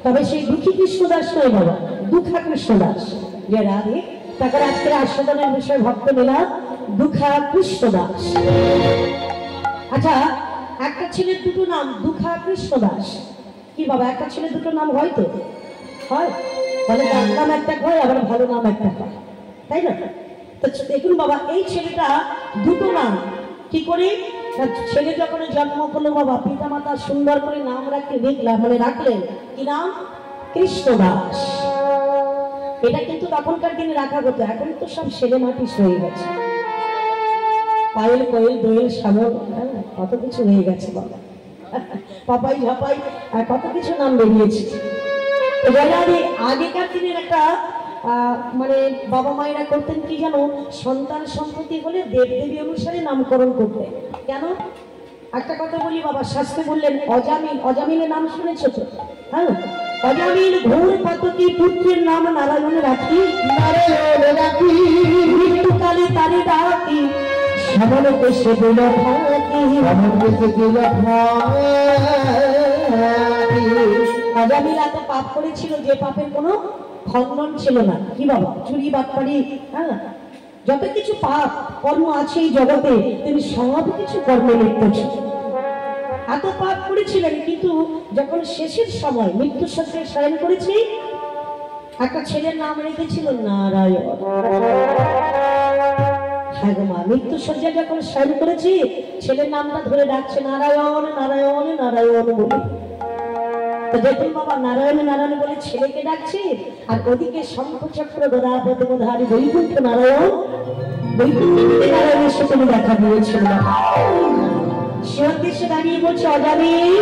তবে সেই দুঃখী কৃষ্ণদাস নয় বাবা, দুঃখা কৃষ্ণদাস যে রাধে, তাকে আজকের আস্বাদনের বিষয় ভক্ত মিলা দুঃখা কৃষ্ণদাস। আচ্ছা, একটা ছেলের দুটো নাম দুঃখা কৃষ্ণদাস, কি বাবা একটা ছেলের দুটো নাম হয় তো? হয়, বলে তার নাম একটা হয়, আবার ভালো নাম একটা হয়, তাই না? তো দেখুন বাবা, এই ছেলেটা দুটো নাম কি করে, ছেলে যখন জন্ম করলো বাবা, পিতা মাতা সুন্দর করে নাম রাখতে দেখলাম, মানে রাখলেন কি নাম? কৃষ্ণদাস। এটা কিন্তু তখনকার দিনে রাখা হতো, এখন তো সব ছেলে মাটিস হয়ে গেছে, পায়েল কোয়েল দোয়েল শামল, কত কিছু হয়ে গেছে বাবা, পাপাই ঝাপাই আর কত কিছু নাম বেরিয়েছে। আগেকার দিনের একটা মানে বাবা মায়েরা করতেন কি জানো, সন্তান সম্পত্তি হলে দেবদেবী অনুসারে নামকরণ করতেন। কেন? একটা কথা বলি বাবা, শাস্ত্রে বললেন অজামিল, অজামিলের নাম শুনেছ তো? হ্যাঁ, অজামিল ঘোর পদ্ধতি পুত্রের নাম নারায়ণ রাখি, নারায়ণ রাখি মৃত্যুকালে তারে ডাকি, সমন দেশে দিল ফাঁকি, সমন দেশে দিল ফাঁকি। অজামিল এত পাপ করেছিল যে পাপের কোনো খণ্ডন ছিল না। কি বাবা, চুরি বাটপাড়ি, হ্যাঁ, যত কিছু পাপ কর্ম আছে এই জগতে, তিনি সব কিছু কর্মে লিপ্ত ছিলেন, এত পাপ করেছিলেন। কিন্তু যখন শেষের সময় মৃত্যু সজ্জায় শয়ন করেছি, একটা ছেলের নাম রেখেছিল নারায়ণ। হ্যাঁ গো মা, মৃত্যু সজ্জায় যখন শয়ন করেছি, ছেলের নামটা ধরে ডাকছে নারায়ণ নারায়ণ নারায়ণ বলে। তো দেখুন বাবা, নারায়ণ নারায়ণ বলে ছেলেকে ডাকছে, আর ওদিকে শঙ্খ চক্র গদা পদ্মধারী বৈকুণ্ঠ নারায়ণ, বৈকুণ্ঠ নারায়ণের সাথে দেখা দিয়েছিল। সে দাঁড়িয়ে বলছে অজামিল,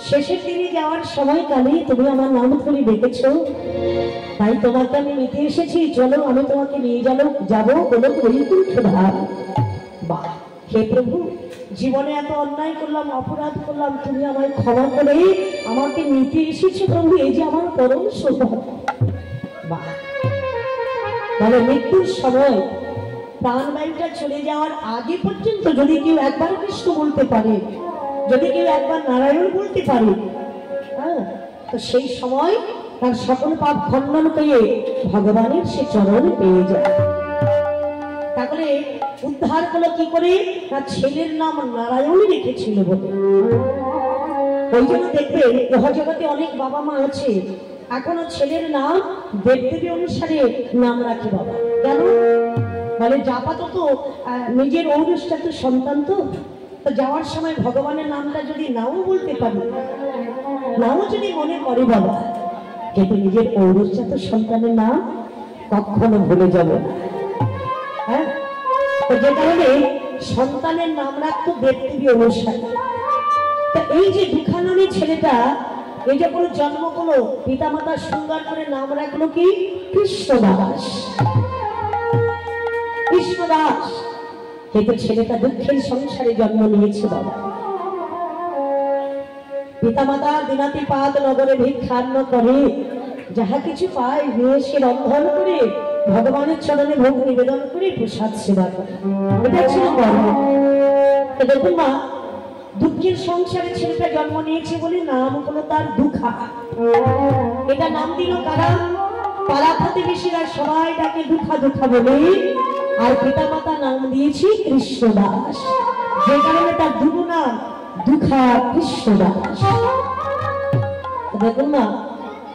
শেষের দিনে যাওয়ার সময় কালে তুমি আমার নাম ধরে ডেকেছ, তাই তোমাকে আমি নিতে এসেছি, চলো আমি তোমাকে নিয়ে যাবো বলো বৈকুণ্ঠ ধাম। বাহ, হে প্রভু, জীবনে এত অন্যায় করলাম, অপরাধ করলাম, তুমি আমায় ক্ষমা করে আমাকে নিতে এসেছো প্রভু, এই যে আমার পরম সৌভাগ্য। বাহ, তাহলে মৃত্যুর সময় প্রাণবায়ুটা চলে যাওয়ার আগে পর্যন্ত যদি কেউ একবার কৃষ্ণ বলতে পারে, যদি কেউ একবার নারায়ণ বলতে পারে, হ্যাঁ, তো সেই সময় তার সকল পাপ খণ্ডন পেয়ে ভগবানের সে চরণ পেয়ে যায়। তাহলে উদ্ধার হলো কি করে? তার ছেলের নাম নারায়ণই রেখেছিল বলে। ওই জন্য দেখবেন জগতে অনেক বাবা মা আছে এখনো ছেলের নাম দেবদেবী অনুসারে নাম রাখে বাবা। কেন? মানে আপাতত নিজের ঔরসজাত সন্তান তো যাওয়ার সময় ভগবানের নামটা যদি নাও বলতে পারি, নাও যদি মনে করে বাবা, কিন্তু নিজের ঔরসজাত সন্তানের নাম কখনো ভুলে যাব না। হ্যাঁ, যে কারণে সন্তানের নাম রাখতো দেবদেবী অনুসারে। তা এই যে দুঃখা নামী ছেলেটা, এই যখন জন্ম হলো, পিতা মাতা সুন্দর করে নাম রাখলো কি? কৃষ্ণদাস। কৃষ্ণদাস। কিন্তু ছেলেটা দুঃখের সংসারে জন্ম নিয়েছে বাবা। পিতা মাতা দিনাতি পাত নগরে ভিক্ষান্ন করে, যাহা কিছু পায় নিয়ে সে রন্ধন করে ভগবানের চরণে ভোগ নিবেদন করে প্রসাদ সেবা করে। এটা ছিল কর্ম। দেখুন মা, দুঃখের সংসারে ছেলেটা জন্ম নিয়েছে বলে নাম হলো তার দুঃখা। এটা নাম দিল কারা? পাড়া প্রতিবেশীরা সবাই তাকে দুঃখা দুঃখা বলে, আর পিতা মাতা নাম দিয়েছি কৃষ্ণদাস, যে কারণে তার দুটো নাম দুঃখা কৃষ্ণদাস। দেখুন না,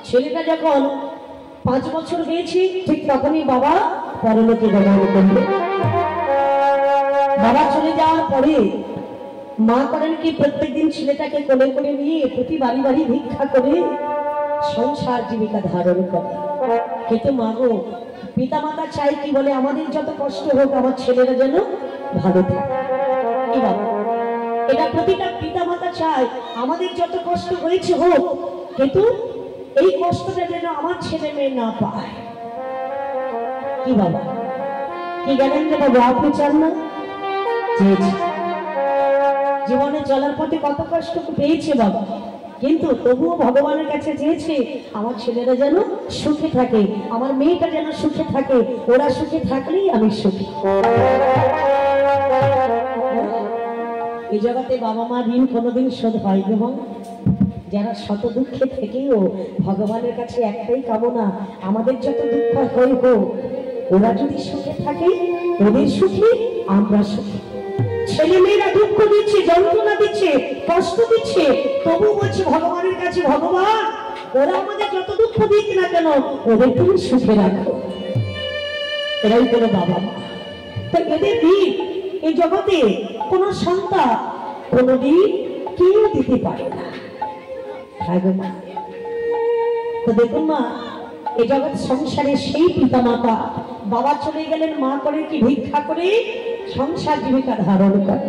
ছেলেটা যখন 5 বছর হয়েছে, ঠিক তখনই বাবা পরলোকে গমন করল। বাবা চলে যাওয়ার পরে মা করেন কি, প্রত্যেকদিন ছেলেটাকে কোলে করে নিয়ে প্রতি বাড়ি বাড়ি ভিক্ষা করে সংসার জীবিকা ধারণ করে। কিন্তু মা গো, পিতা মাতা চাই কি বলে, আমাদের যত কষ্ট হোক আমার ছেলেরা যেন ভালো থাকে। কি বাবা, এটা প্রতিটা পিতা মাতা চায় আমাদের যত কষ্ট হয়েছে হোক, কিন্তু এই কষ্টটা যেন আমার ছেলে মেয়ে না পায়। কি বাবা, কি জানেন যে বাবা, আপনি চান না? জীবনে চলার পথে কত কষ্ট পেয়েছে বাবা, কিন্তু তবুও ভগবানের কাছে চেয়েছে আমার ছেলেরা যেন সুখে থাকে, আমার মেয়েটা যেন সুখে থাকে, ওরা সুখে থাকলেই আমি সুখী। এই জগতে বাবা মা ঋণ কোনোদিন শোধ হয় এবং যারা শত দুঃখে থেকেও ভগবানের কাছে একটাই কামনা, আমাদের যত দুঃখ হয়ে হোক, ওরা যদি সুখে থাকে, ওদের সুখে আমরা সুখী। ছেলেমেয়েরা দুঃখ দিচ্ছে, যন্ত্রণা দিচ্ছে, কষ্ট দিচ্ছে, তবু বলছে ভগবানের কাছে, ভগবান ওরা আমাদের যত দুঃখ দিক না কেন, ওদের তুমি সুখে রাখো। এরাই কোনো বাবা মা। তো এদের দিক এই জগতে কোন সন্তান কোনদিন কেউ দিতে পারে না। তো দেখুন মা, এই জগৎ সংসারে সেই পিতা মাতা, বাবা চলে গেলেন, মা করে কি ভিক্ষা করে সংসার জীবিকা ধারণ করে।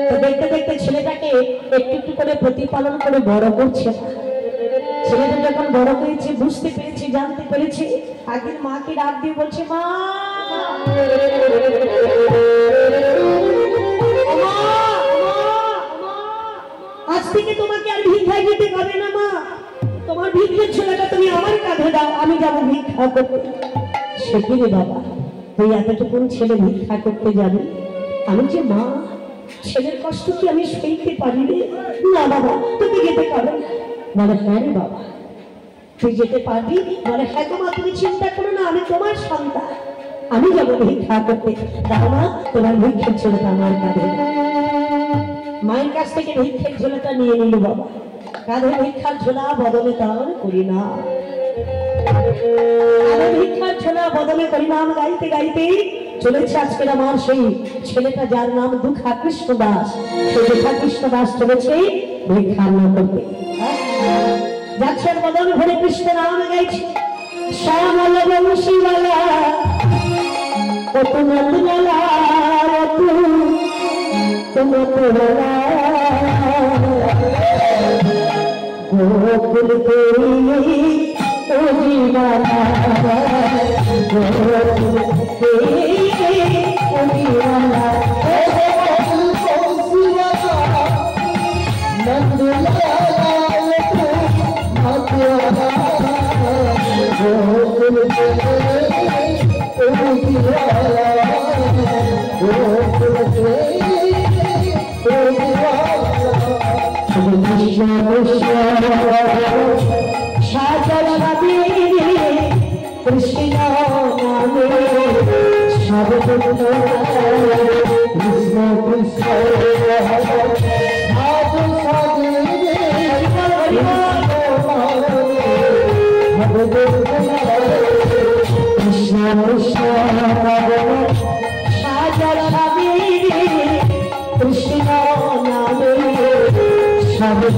তো দেখতে দেখতে ছেলেটাকে একটু একটু করে প্রতিপালন করে বড় করছে। ছেলেটা যখন বড় হয়েছে, বুঝতে পেরেছে, জানতে পেরেছে, একদিন মাকে ডাক দিয়ে বলছে, মা আজ থেকে তোমাকে আর ভিক্ষায় যেতে হবে না মা, তোমার ভিক্ষের ছেলেটা তুমি আমার কাঁধে দাও, আমি যাবো ভিক্ষা করতে। সে কি রে বাবা, তুই এতটুকুন ছেলে ভিক্ষা করতে যাবি? আমি যে মা, ছেলের কষ্ট কি আমি সইতে পারি রে? না বাবা, তুমি যেতে পারো। বলে হ্যাঁ রে বাবা, তুই যেতে পারবি? বলে হ্যাঁ গো মা, তুমি চিন্তা করো না, আমি তোমার সন্তান, আমি যাবো ভিক্ষা করতে। দাও মা, তোমার ভিক্ষের ছেলেটা আমার কাঁধে। মায়ের কাছ থেকে ভিক্ষের ঝোলাটা নিয়ে নিল বাবা, কাঁধে ভিক্ষার ঝোলা বদলে তার করি না, কাঁধে ভিক্ষার ঝোলা বদলে করি নাম গাইতে গাইতে চলেছে আজকের আমার সেই ছেলেটা, যার নাম দুঃখা কৃষ্ণ দাস। সেই দুঃখা কৃষ্ণ দাস চলেছে ভিক্ষা না করতে, যাচ্ছে বদল ভরে কৃষ্ণ নাম গাইছে। শ্যামল বংশীওয়ালা কত নন্দলালা গোকুল কে অভিমানা, গোকুল কে অভিমানা, গোকুল কে কৃষ্ণ কৃষ্ণ সাগর নদী, কৃষ্ণ নামে সব কৃষ্ণ কৃষ্ণ কৃষ্ণ কৃষ্ণ সাগর নদী, কৃষ্ণ নামে সব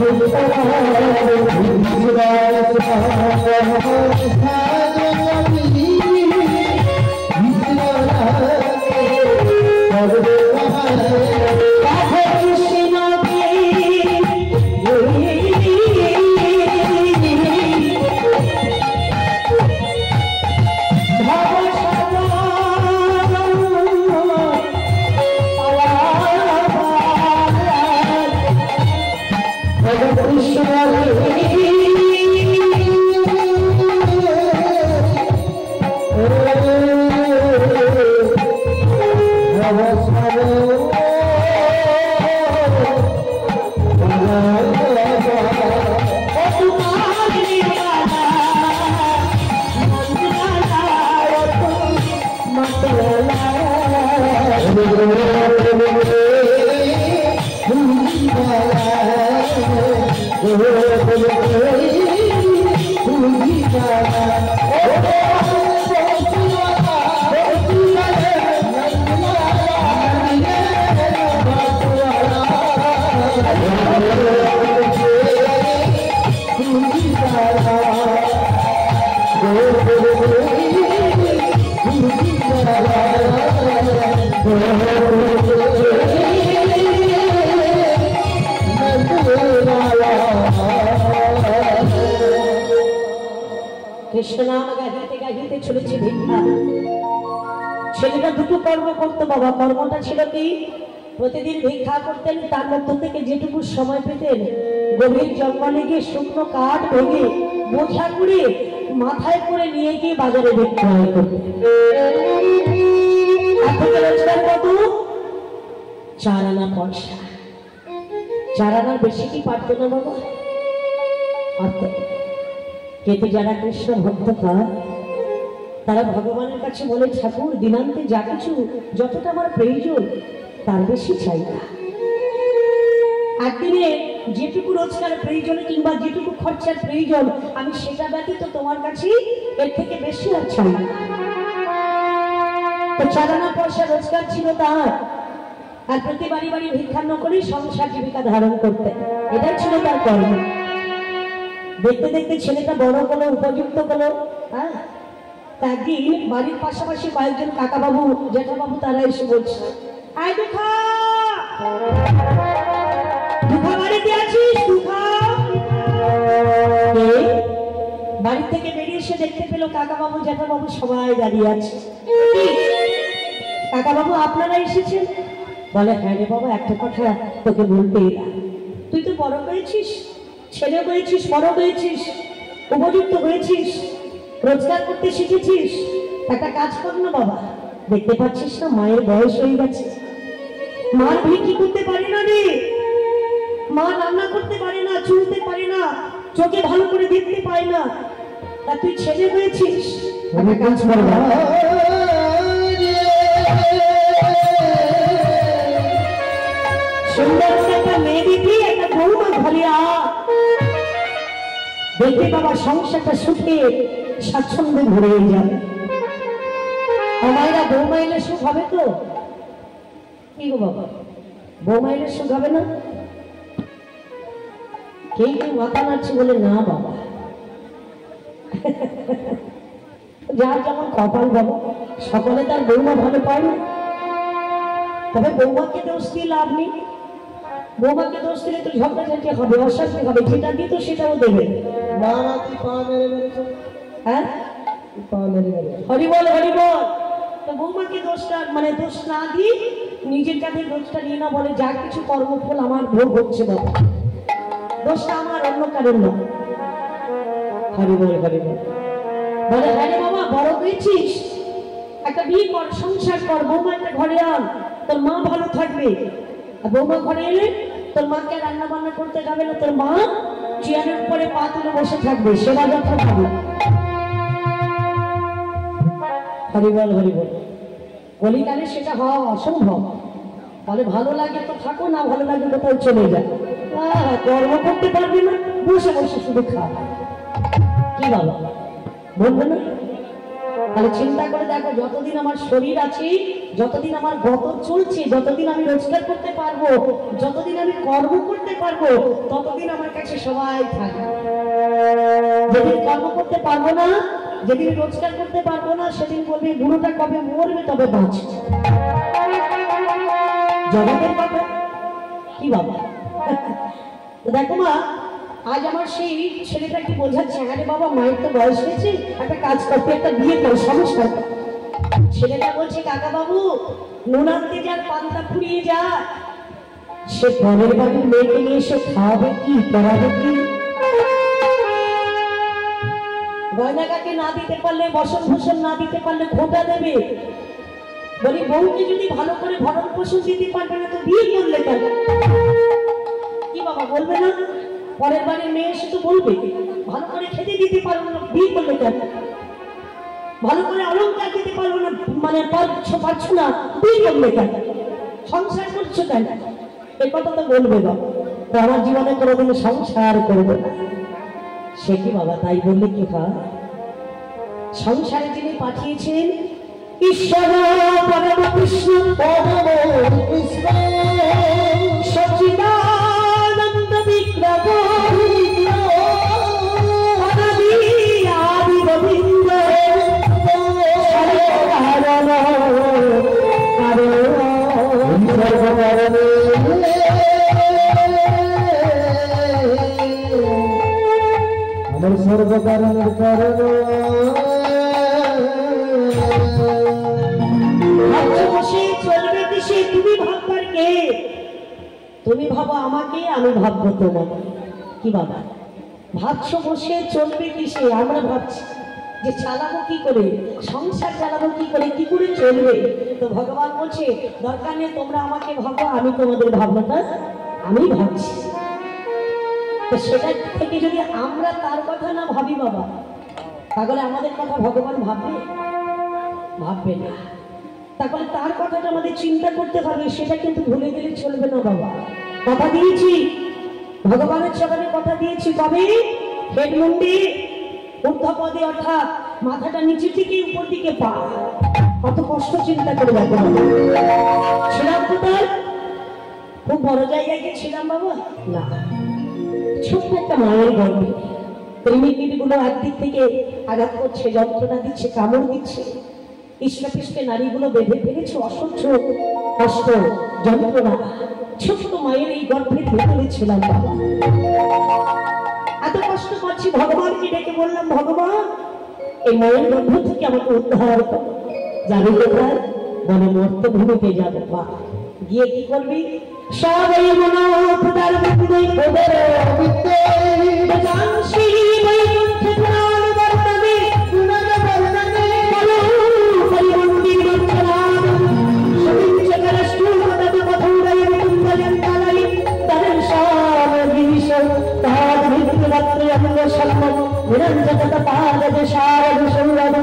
কৃষ্ণ নাম গাহিতে গাহিতে চলেছে ভিক্ষা। ছেলেটা দুটো কর্ম করতো বাবা। কর্মটা ছিল কি, প্রতিদিন ভিক্ষা করতেন, তার মধ্য থেকে যেটুকু সময় পেতেন গভীর জঙ্গলে গিয়ে শুকনো কাঠ ভেঙে বোঝা করে মাথায় করে নিয়ে গিয়ে বাজারে বিক্রয় করতেন। রোজগার কত? 4 আনা পয়সা। 4 আনার বেশি কি পারতো না বাবা? অর্থাৎ কিন্তু যারা কৃষ্ণ ভক্ত হয় তারা ভগবানের কাছে বলে, ঠাকুর দিনান্তে যা কিছু যতটা আমার প্রয়োজন তার বেশি চাই না। একদিনে যেটুকু রোজগার প্রয়োজন কিংবা যেটুকু খরচার প্রয়োজন আমি সেটা ব্যতীত তোমার কাছে এর থেকে বেশি আর চাই না। তো 4 আনা পয়সা রোজগার ছিল তার, আর প্রতি বাড়ি বাড়ি ভিক্ষান্ন করে সংসার জীবিকা ধারণ করতে, এটাই ছিল তার কর্ম। দেখতে দেখতে ছেলেটা বড় হলো, উপযুক্ত হলো। হ্যাঁ, একদিন বাড়ির পাশাপাশি কয়েকজন কাকা বাবু জেঠা বাবু তারা এসে বলছে, আয় দুখা, দুখা বাড়িতে আছিস? দুখা বাড়ি থেকে বেরিয়ে এসে দেখতে পেল কাকা বাবু জেঠা বাবু সবাই দাঁড়িয়ে আছে। কাকা বাবু আপনারা এসেছেন? বলে, হ্যাঁ রে বাবা, একটা কথা তোকে বলতে এলাম। তুই তো বড় হয়েছিস, ছেলে হয়েছিস, বড় হয়েছিস, উপযুক্ত হয়েছিস, রোজগার করতে শিখেছিস, একটা কাজ কর না বাবা। দেখতে পাচ্ছিস না মায়ের বয়স হয়ে গেছে, মার ভিক্ষি করতে পারে না রে, মা রান্না করতে পারে না, চুলতে পারে না, চোখে ভালো করে দেখতে পায় না, তা তুই ছেলে হয়েছিস, একটা কাজ কর বাবা। সুন্দর একটা মেয়ে দিবি, একটা বৌমা ঘরে আ, দেখবে বাবা সংসারটা সুখে স্বাচ্ছন্দ্যে ভরে যাবে। আমায়রা বৌমা এলে সুখ হবে তো? কি গো বাবা, বৌমা এলে সুখ হবে না? কেউ কেউ মাথা নাড়ছে বলে, না বাবা, যার যেমন কপাল বাবা, সকলে তার বৌমা ভালো পায় না। তবে বৌমাকে দোষ দিয়ে লাভ নেই, বৌমাকে দোষ দিলে তো ঝগড়াঝাটি হবে, অশান্তি হবে, যেটা দিত সেটাও দেবে। হ্যাঁ, হরিবল হরিবল। তো বৌমাকে দোষটা মানে দোষ না দিয়ে নিজের কাছে দোষটা নিয়ে না, বলে যা কিছু কর্মফল আমার ভোগ হচ্ছে বাবা, দোষটা আমার, অন্য কারণ নয়। হরিবল হরিবল। বলে, হ্যাঁ রে বাবা, বড় হয়েছিস, একটা বিয়ে কর, সংসার কর, বৌমা একটা ঘরে আন, তোর মা ভালো থাকবে। আর বৌমা ঘরে এলে তোর মাকে রান্না বান্না করতে যাবে না, তোর মা চেয়ারের উপরে পা তুলে বসে থাকবে, সেবা যত্ন পাবে। হরিবল হরিবল। কলিকালে সেটা হওয়া অসম্ভব। বলে, ভালো লাগে তো থাকো, না ভালো লাগে কোথাও চলে যায়। কর্ম করতে পারবে না, বসে বসে শুধু খাও, কি বাবা বলবে না? তাহলে চিন্তা করে দেখো, যতদিন আমার শরীর আছে, যতদিন আমার গত চলছে, যতদিন আমি রোজগার করতে পারবো, যতদিন আমি কর্ম করতে পারবো, ততদিন আমার কাছে সবাই থাকবে। যেদিন কর্ম করতে পারবো না, যেদিন রোজগার করতে পারবো না, সেদিন বলবে বুড়োটা কবে মরবে তবে বাঁচবে। জগতের কথা কি বাবা। দেখো মা, আজ আমার সেই ছেলেটাকে বোঝাচ্ছে, আরে বাবা মায়ের তো বয়স হয়েছে, একটা কাজ করতে, একটা বিয়ে করে সংসার। ছেলেটা বলছে, কাকা বাবু নুন আনতে যার পান্তা ফুরিয়ে যা, সে পরের বাড়ির মেয়েকে নিয়ে এসে খাওয়াবে কি, পড়াবে কি? গয়নাগাকে না দিতে পারলে, বসন ভূষণ না দিতে পারলে খোঁটা দেবে। বলি, বউকে যদি ভালো করে ভরণ পোষণ দিতে পারবে না তো বিয়ে করলে কেন? কি বাবা বলবে না? পরের বাড়ির মেয়ে এসে তো বলবে, ভালো করে খেতে দিতে পারবো না, বিয়ে করলে কেন? ভালো করে অলংকার দিতে পারবো না, মানে পারছো না, বিয়ে করলে কেন? সংসার করছো কেন? এ কথা তো বলবে বাবা। তো আমার জীবনে কোনোদিন সংসার করবে না, সে কি বাবা? তাই বললে কি হয়? সংসারে যিনি পাঠিয়েছেন ঈশ্বর পরম কৃষ্ণ, পরম কৃষ্ণ সচ্চিদানন্দ বিগ্রহ, অনাদি আদি গোবিন্দ, সর্বকারণ কারণ, সর্বকারণে আমার সর্বকারণের কারণ। চলবে কিসে? তুমি ভাববার কে? তুমি ভাবো আমাকে, আমি ভাববো তোমাকে। কি বাবা ভাবছো বসে? চলবে কিসে? আমরা ভাবছি যে চালাবো কি করে, সংসার চালাবো কি করে, কি করে চলবে। তো ভগবান বলছে, দরকার নেই তোমরা আমাকে ভাবো, আমি তোমাদের ভাবনাটা আমি ভাবছি। তো সেটা থেকে যদি আমরা তার কথা না ভাবি বাবা, তাহলে আমাদের কথা ভগবান ভাববে না। তাহলে তার কথাটা আমাদের চিন্তা করতে হবে, সেটা কিন্তু ভুলে গেলে চলবে না বাবা। কথা দিয়েছি ভগবানের চরণে, কথা দিয়েছি কবে? হেড মুন্ডি ঊর্ধ্বপদে, অর্থাৎ মাথাটা নিচের দিকে উপর দিকে পা। কত কষ্ট চিন্তা করে দেখো। ছিলাম কোথায়? খুব বড় জায়গায় গেছিলাম বাবা না, ছোট্ট একটা মায়ের গর্ভে। কৃমিকীটগুলো একদিক থেকে আঘাত করছে, যন্ত্রণা দিচ্ছে, কামড় দিচ্ছে, ইষ্টপিষ্টে নারীগুলো বেঁধে ফেলেছে, অসহ্য কষ্ট যন্ত্রণা। ছোট্ট মায়ের এই গর্ভে ভেতরে ছিলাম বাবা, এত কষ্ট পাচ্ছি। ভগবানকে ডেকে বললাম, ভগবান এই মায়ের গর্ভ থেকে আমাকে উদ্ধার করো। যাবে কোথায়? বলে মর্তভূমিতে যাবো। বা গিয়ে কি করবি? সবাই মনো প্রদার মুক্তি ওদের বিদ্যে জানশী বৈকুণ্ঠ প্রাণ বর্ণনে গুণন বর্ণনে বলো পরিমন্দির রচনান সবিঞ্চকর ষ্টুপদত মথুরায় মুকুন্দয়ন কালাই দর্শন বিশ তাদ মৃত্যুরাত্রে অঙ্গ সর্বম নিরঞ্জনত পাদে শারদ সৌরভ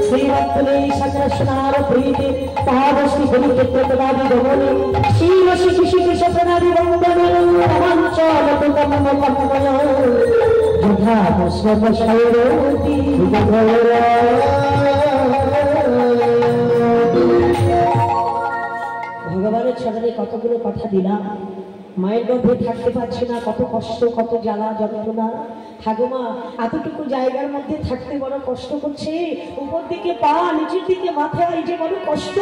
শ্রীরত্নে সকৃষ্ণার প্রীতি পাদশ্রী পরিচিত্রপদাদি গমনে শিব শিশু শিশু সপনাদি বন্দনে রমাঞ্চল কর্ম কর্ময় যথা পুষ্প শৈরতি ভগবানের চরণে কতগুলো কথা দিলাম। মায়ের গর্ভে থাকতে পারছে না, কত কষ্ট, কত জ্বালা যন্ত্রণা। ঠাকুমা এতটুকু জায়গার মধ্যে থাকতে বড় কষ্ট করছে, উপর দিকে পা, নিচের দিকে মাথা, এই যে বড় কষ্ট।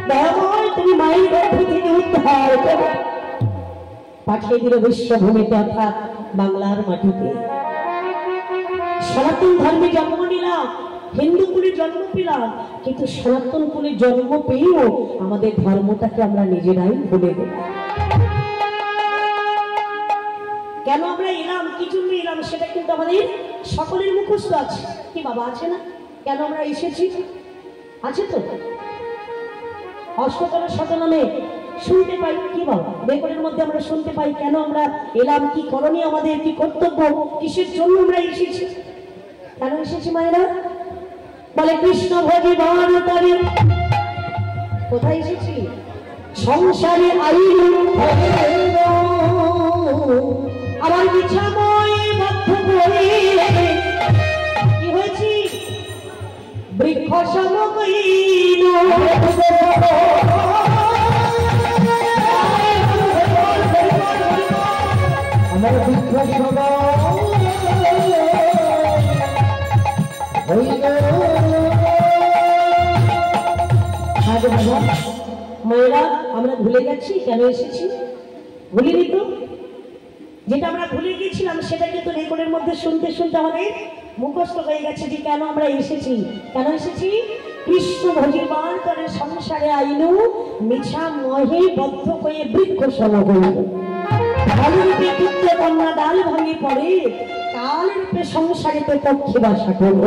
দয়াময় তুমি মায়ের গর্ভ থেকে উদ্ধার করো। পাঠিয়ে দিল বিশ্বভূমিতে, অর্থাৎ বাংলার মাটিতে। সনাতন ধর্মে জন্ম নিলাম, হিন্দু কুলে জন্ম পেলাম, কিন্তু সনাতন কুলে জন্ম পেয়েও আমাদের ধর্মটাকে আমরা নিজেরাই ভুলে গেলাম। কেন আমরা এলাম, কি জন্য এলাম, সেটা কিন্তু আমাদের সকলের মুখস্থ আছে। কি বাবা আছে না? কেন আমরা এসেছি আছে তো? অষ্টতর শতনামে শুনতে পাই কি বাবা, রেকর্ডের মধ্যে আমরা শুনতে পাই কেন আমরা এলাম, কি করণীয় আমাদের, কি কর্তব্য, কিসের জন্য আমরা এসেছি। কেন এসেছি মায়েরা? বলে কৃষ্ণ ভগবান তারে। কোথায় এসেছি? সংসারে আইল আমার বিছাময় বদ্ধ করে কি হয়েছি? বৃক্ষ সমকৈল আমার বৃক্ষ সম মায়েরা আমরা ভুলে গেছি কেন এসেছি? ভুলিনি তো? যেটা আমরা ভুলে গেছিলাম সেটা কিন্তু রেকর্ডের মধ্যে শুনতে শুনতে আমাদের মুখস্থ হয়ে গেছে যে কেন আমরা এসেছি। কেন এসেছি? কৃষ্ণ ভজিবার করে সংসারে আইনু মিছা মহে বদ্ধ হয়ে বৃক্ষ সম হইল। ভালরূপে পুত্র কন্যা ডাল ভাঙে পড়ে, কাল রূপে সংসারেতে পক্ষে বাসা করল।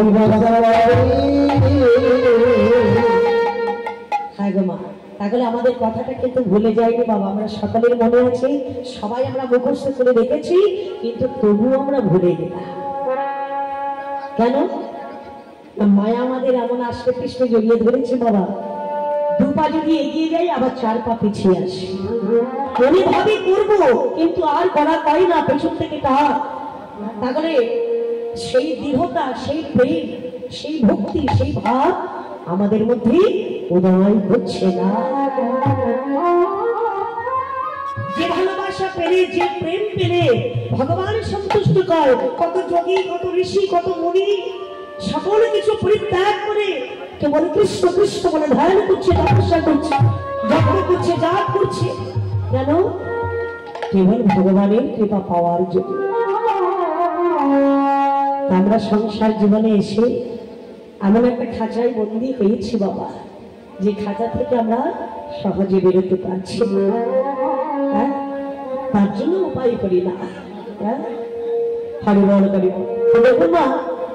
হ্যাঁ গো মা, তাহলে আমাদের কথাটা কিন্তু ভুলে যায়নি বাবা, আমরা সকলের মনে আছে, সবাই আমরা মুখস্থ করে রেখেছি, কিন্তু তবুও আমরা ভুলে গেলাম। কেন? মায়া আমাদের এমন আস্তে পিষ্টে জড়িয়ে ধরেছে বাবা, দু পা যদি এগিয়ে যাই আবার চার পা পিছিয়ে আসে। মনে ভাবে করবো কিন্তু আর করা পাই না, পেছন থেকে টান। তাহলে সেই দৃঢ়তা, সেই প্রেম, সেই ভক্তি, সেই ভাব আমাদের মধ্যে উদয় হচ্ছে না। যে ভালোবাসা পেলে, যে প্রেম পেলে ভগবান সন্তুষ্ট করে, কত যোগী, কত ঋষি, কত মুনি সকল কিছু পরিত্যাগ করে কেবল কৃষ্ণ কৃষ্ণ বলে ধ্যান করছে, তপস্যা করছে, যজ্ঞ করছে, যাগ করছে। কেন? কেবল ভগবানের কৃপা পাওয়ার জন্য। আমরা সংসার জীবনে এসে এমন একটা খাঁচায় বন্দী হয়েছি বাবা, যে খাঁচা থেকে আমরা সহজে বেরোতে পারছি না। হ্যাঁ, তার জন্য উপায় করি না। হ্যাঁ, হরিবল করিব। দেখুন না,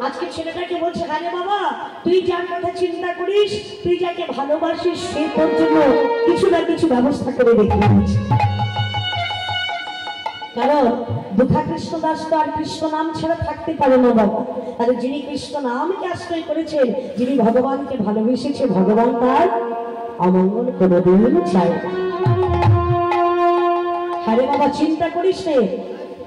আজকে ছেলেটাকে বলছে, হ্যাঁ রে বাবা, তুই যার কথা চিন্তা করিস, তুই যাকে ভালোবাসিস, সে তোর জন্য কিছু না কিছু ব্যবস্থা করে রেখে দিয়েছে। কারণ দুঃখা কৃষ্ণ দাস তো আর কৃষ্ণ নাম ছাড়া থাকতে পারে না বাবা। আর যিনি কৃষ্ণ নামকে আশ্রয় করেছেন, যিনি ভগবানকে ভালোবেসেছে, ভগবান তার অমঙ্গল কোনোদিন চায় না। আরে বাবা চিন্তা করিস নে,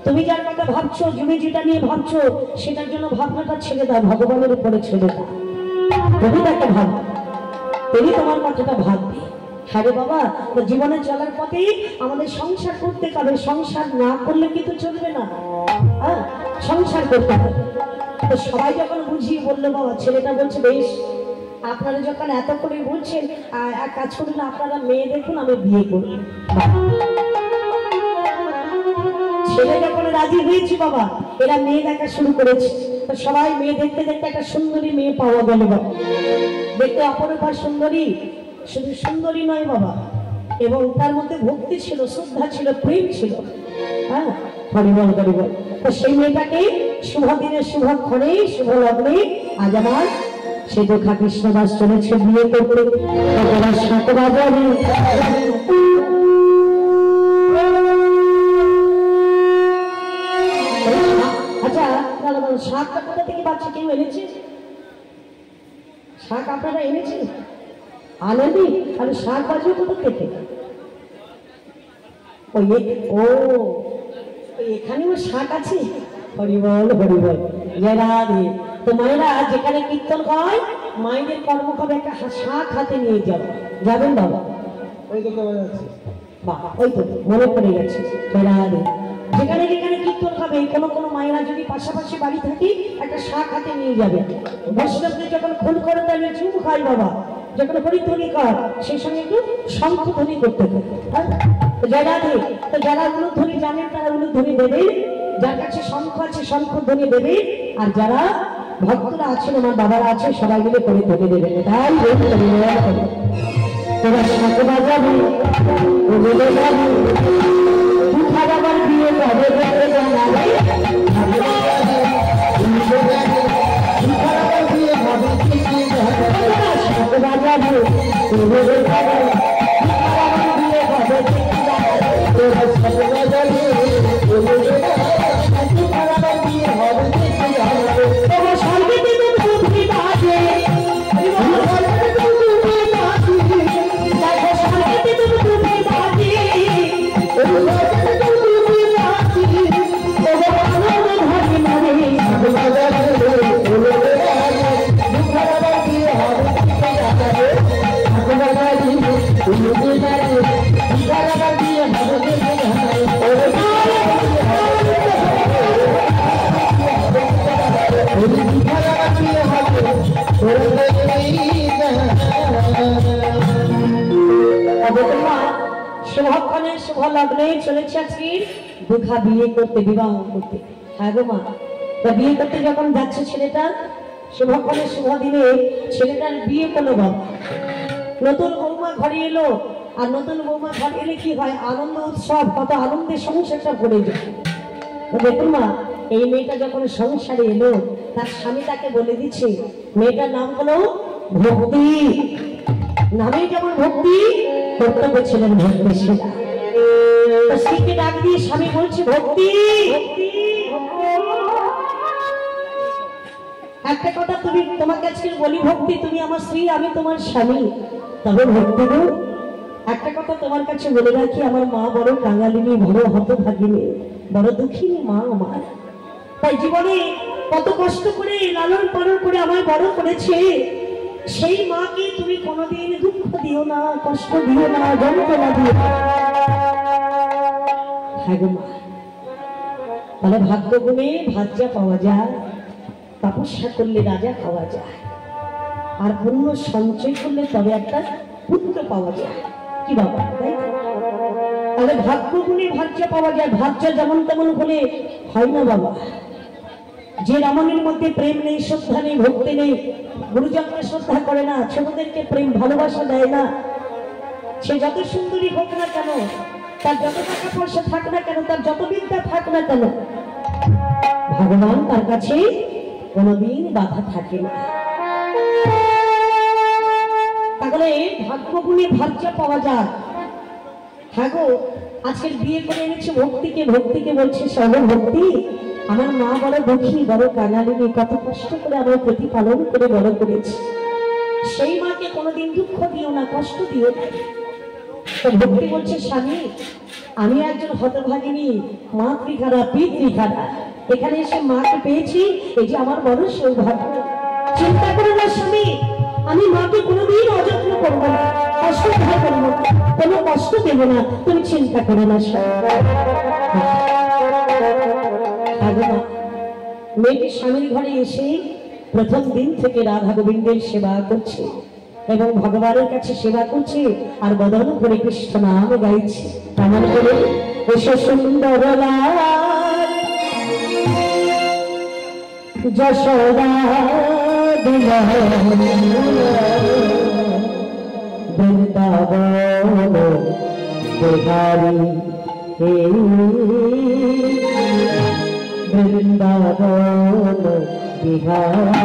তুমি যার কথা ভাবছো, তুমি যেটা নিয়ে ভাবছো, সেটার জন্য ভাবনাটা ছেড়ে দাও, ভগবানের উপরে ছেড়ে দাও। তুমি তাকে ভাবো, তিনি তোমার কথাটা ভাববে। আরে বাবা, জীবনে চলার পথে আমাদের সংসার করতে হবে, সংসার না করলে কিন্তু চলবে না। হ্যাঁ, সংসার করতে হবে। তো সবাই যখন বুঝিয়ে বললো, বাবা ছেলেটা বলছে বেশ, আপনারা যখন এত করে বলছেন, এক কাজ করুন, আপনারা মেয়ে দেখুন, আমি বিয়ে করব। ছেলে যখন রাজি হয়েছে বাবা, এরা মেয়ে দেখা শুরু করেছে। তো সবাই মেয়ে দেখতে দেখতে একটা সুন্দরী মেয়ে পাওয়া গেল বাবা। দেখতে অপরূপা সুন্দরী, শুধু সুন্দরী নয় বাবা, এবং তার মধ্যে ভক্তি ছিল, শ্রদ্ধা ছিল, প্রেম ছিল। হ্যাঁ, হরিবল হরিবল। তো সেই মেয়েটাকে শুভ দিনে, শুভক্ষণে, শুভ লগ্নে আজ আমার সে দুঃখা কৃষ্ণ দাস চলেছে বিয়ে করতে। আচ্ছা, শাকটা কোথা থেকে পাচ্ছে? কেউ এনেছে শাক? আপনারা এনেছেন? আনেনি? তাহলে শাক বাজবে কোথা থেকে? ও, এখানেও শাক আছে। হরিবল হরিবল, জয় রাধে। তো মায়েরা যেখানে কীর্তন হয়, মায়েদের কর্মক্ষমে একটা শাক হাতে নিয়ে যাও, যাবেন বাবা? ওই তো বাবা, ওই তো মনে পড়ে গেছে। জয় রাধে। যেখানে যেখানে কীর্তন হবে, কোনো কোনো মায়েরা যদি পাশাপাশি বাড়ি থাকে, একটা শাক হাতে নিয়ে যাবে। বৈষ্ণবদের যখন খুন করে তাহলে চুপ খাই বাবা, যখন হরিধ্বনি কর সেই সঙ্গে একটু শঙ্খধ্বনি করতে হবে। হ্যাঁ, জয় রাধে। তো যারা উলুধ্বনি জানেন তারা উলুধ্বনি দেবে, যার কাছে শঙ্খ আছে শঙ্খধ্বনি দেবে, আর যারা ভক্তরা আছেন, আমার বাবারা আছে, সবাই মিলে করে ধ্বনি দেবেন। তাই তোরা শাক বাজাবি, আবার বিয়ে হবে জানাবে, শুভক্ষণে শুভ লগ্নে চলেছে আজকে দুঃখা বিয়ে করতে, বিবাহ করতে। হ্যাঁ গো মা, বিয়ে করতে যখন যাচ্ছে ছেলেটা, শুভক্ষণে শুভ দিনে ছেলেটার বিয়ে করলো বাবা। নতুন বৌমা ঘরে এলো, আর নতুন বৌমা ঘরে এলে কি হয়, আনন্দ উৎসব, কত আনন্দের সংসারটা ভরে যায়। দেখুন মা, এই মেয়েটা যখন সংসারে এলো, তার স্বামী তাকে বলে দিচ্ছে, মেয়েটার নাম হলো ভক্তি। নামে যেমন ভক্তি, কর্তব্য ছিলেন ভক্তি। স্ত্রীকে ডাক দিয়ে স্বামী বলছে, ভক্তি একটা কথা তোমাকে আজকে বলি, ভক্তি তুমি আমার স্ত্রী, আমি তোমার স্বামী। তবে ভক্তি গো, একটা কথা তোমার কাছে বলে রাখি, আমার মা বড় কাঙালিনী, বড় হতভাগিনী, বড় দুঃখিনী মা আমার। তাই জীবনে কত কষ্ট করে লালন পালন করে আমায় বড় করেছে, সেই মাকে তুমি কোনোদিন দুঃখ দিও না, কষ্ট দিও না, যন্ত্রণা দিও না। হ্যাঁ গো মা, তাহলে ভাগ্য গুণে ভাজ্যা পাওয়া যায়, তপস্যা করলে রাজা পাওয়া যায়, আর পুণ্য সঞ্চয় করলে তবে একটা পুত্র পাওয়া যায়। কি বাবা, তাই? তাহলে ভাগ্য গুণে ভাজ্যা পাওয়া যায়, ভাজ্যা যেমন তেমন হলে হয় না বাবা। যে রমণীর মধ্যে প্রেম নেই, শ্রদ্ধা নেই, ভক্তি নেই, গুরুজনকে শ্রদ্ধা করে না, ছোটদেরকে প্রেম ভালোবাসা দেয় না, সে যত সুন্দরী হোক না কেন, তার যত টাকা পয়সা থাক না কেন, তার যত বিদ্যা থাক না কেন, ভগবান তার কাছে কোনোদিন বাধা থাকে না। তাহলে ভাগ্য গুণে ভাগ্য পাওয়া যায়। হ্যাঁ গো, আজকের বিয়ে করে এনেছে ভক্তিকে, ভক্তিকে বলছে সরল ভক্তি। আমার মা বড় দুঃখী, বড় কাঙালিনী, কত কষ্ট করে আমার প্রতিপালন করে বড় করেছে। সেই মাকে কোনোদিন দুঃখ দিও না, কষ্ট দিও না। তো ভক্তি বলছে স্বামী, আমি একজন হতভাগিনী, মাতৃখারা পিতৃখারা, এখানে এসে মাকে পেয়েছি, এই যে আমার বড় সৌভাগ্য। চিন্তা করো না স্বামী, আমি মাকে কোনোদিন অযত্ন করবো না, কষ্ট করবো না, কোনো কষ্ট দেবো না, তুমি চিন্তা করো না মেয়েটি স্বামীর ঘরে এসে প্রথম দিন থেকে রাধা গোবিন্দের সেবা করছে এবং ভগবানের কাছে সেবা করছে আর বদন করে কৃষ্ণ নাম গাইছে। তেমন করে এসো সুন্দর যশোদা বৃন্দাবন বিহারী বৃন্দাবন বিহারী